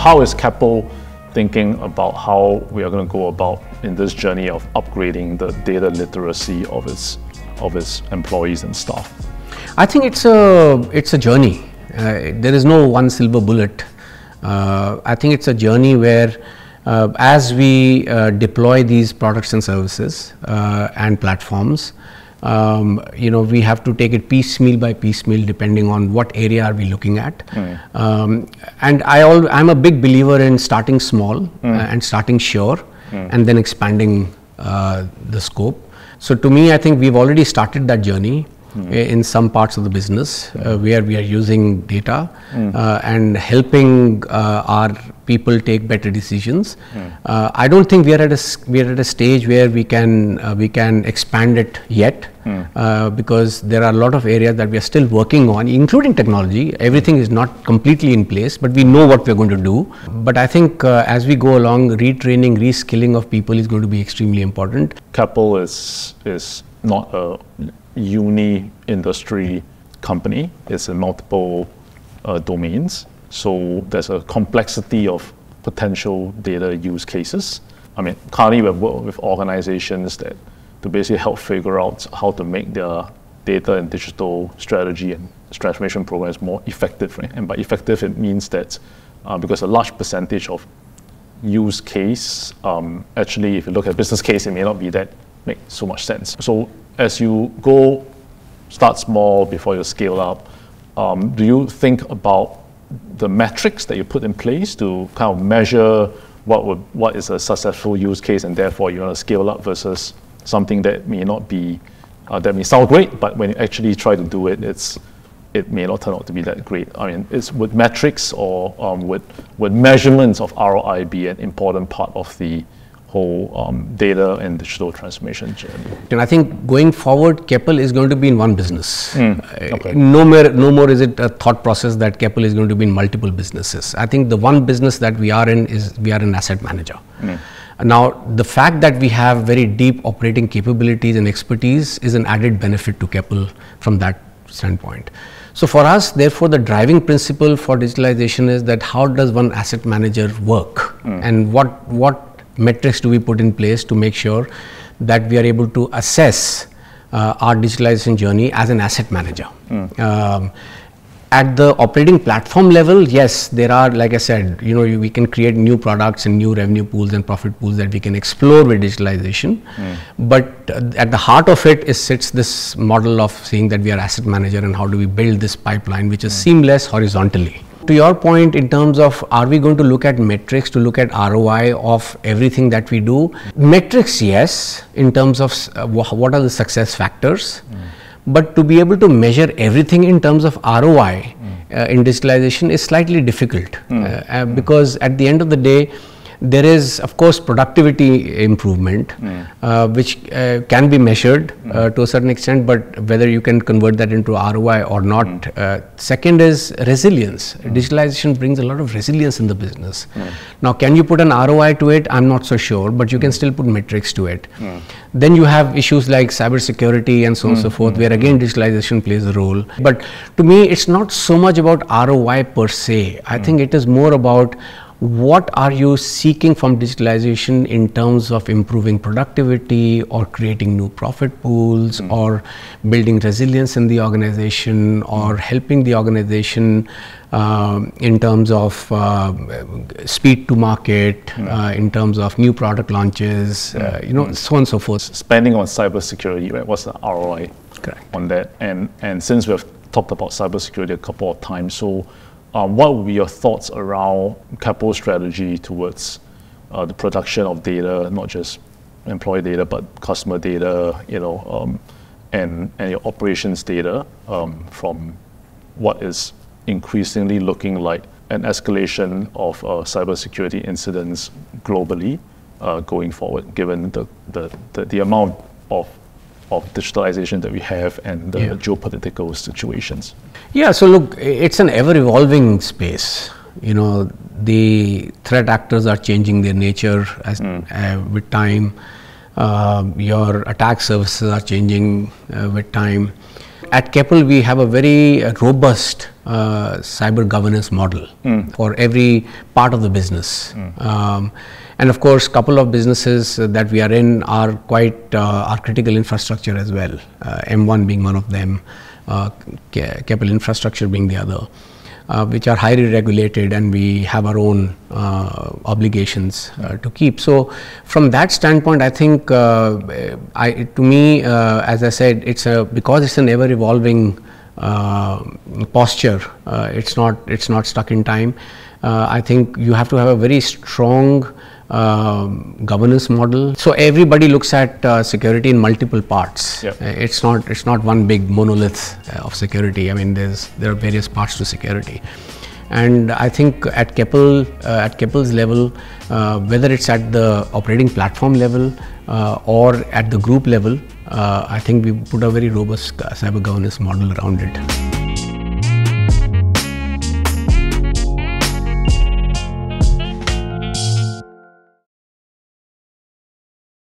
how is Keppel thinking about how we are going to go about in this journey of upgrading the data literacy of its employees and staff? I think it's a journey. There is no one silver bullet. I think it's a journey where as we deploy these products and services and platforms, we have to take it piecemeal by piecemeal depending on what area are we looking at. And I'm a big believer in starting small and starting sure and then expanding the scope. So to me, I think we've already started that journey in some parts of the business where we are using data and helping our people take better decisions. I don't think we are at a stage where we can expand it yet because there are a lot of areas that we are still working on, including technology. Everything is not completely in place, but we know what we are going to do. But I think as we go along, retraining, reskilling of people is going to be extremely important. Keppel is not a uni-industry company. It's in multiple domains. So there's a complexity of potential data use cases. I mean, currently we've worked with organizations that to basically help figure out how to make their data and digital strategy and transformation programs more effective. Right? And by effective, it means that because a large percentage of use case, actually, if you look at business case, it may not be that make so much sense. So as you start small before you scale up, do you think about the metrics that you put in place to kind of measure what is a successful use case and therefore you want to scale up versus something that may not be, that may sound great, but when you actually try to do it, it may not turn out to be that great. I mean, would metrics or would measurements of ROI be an important part of the whole data and digital transformation journey? And I think going forward, Keppel is going to be in one business. Okay. No more is it a thought process that Keppel is going to be in multiple businesses. I think the one business that we are in is we are an asset manager. Now, the fact that we have very deep operating capabilities and expertise is an added benefit to Keppel from that standpoint. So for us, therefore, the driving principle for digitalization is that how does one asset manager work and what metrics do we put in place to make sure that we are able to assess our digitalization journey as an asset manager. At the operating platform level, yes, there are, like I said, we can create new products and new revenue pools and profit pools that we can explore with digitalization. But at the heart of it sits this model of saying that we are asset manager and how do we build this pipeline which is seamless horizontally. To your point, in terms of are we going to look at metrics to look at ROI of everything that we do? Metrics, yes, in terms of what are the success factors. But to be able to measure everything in terms of ROI in digitalization is slightly difficult because at the end of the day, there is, of course, productivity improvement, which can be measured to a certain extent, but whether you can convert that into ROI or not. Second is resilience. Digitalization brings a lot of resilience in the business. Now, can you put an ROI to it? I'm not so sure, but you can still put metrics to it. Then you have issues like cybersecurity and so on and so forth, where again digitalization plays a role. But to me, it's not so much about ROI per se. I think it is more about what are you seeking from digitalization in terms of improving productivity or creating new profit pools or building resilience in the organization or helping the organization in terms of speed to market, in terms of new product launches, so on and so forth. Spending on cybersecurity, right? What's the ROI on that? And since we have talked about cybersecurity a couple of times, so what would be your thoughts around Keppel's strategy towards the production of data, not just employee data, but customer data, and your operations data from what is increasingly looking like an escalation of cybersecurity incidents globally going forward, given the amount of digitalization that we have and the geopolitical situations? Yeah, so look, it's an ever-evolving space. The threat actors are changing their nature as with time. Your attack surfaces are changing with time. at Keppel we have a very robust cyber governance model for every part of the business. And of course, couple of businesses that we are in are quite are critical infrastructure as well. M1 being one of them, Keppel Infrastructure being the other, which are highly regulated, and we have our own obligations to keep. So from that standpoint, I think to me, as I said, because it's an ever evolving posture. It's not stuck in time. I think you have to have a very strong governance model. So everybody looks at security in multiple parts. Yep. It's not one big monolith of security. I mean, there are various parts to security. And I think at Keppel's level, whether it's at the operating platform level or at the group level, I think we put a very robust cyber governance model around it.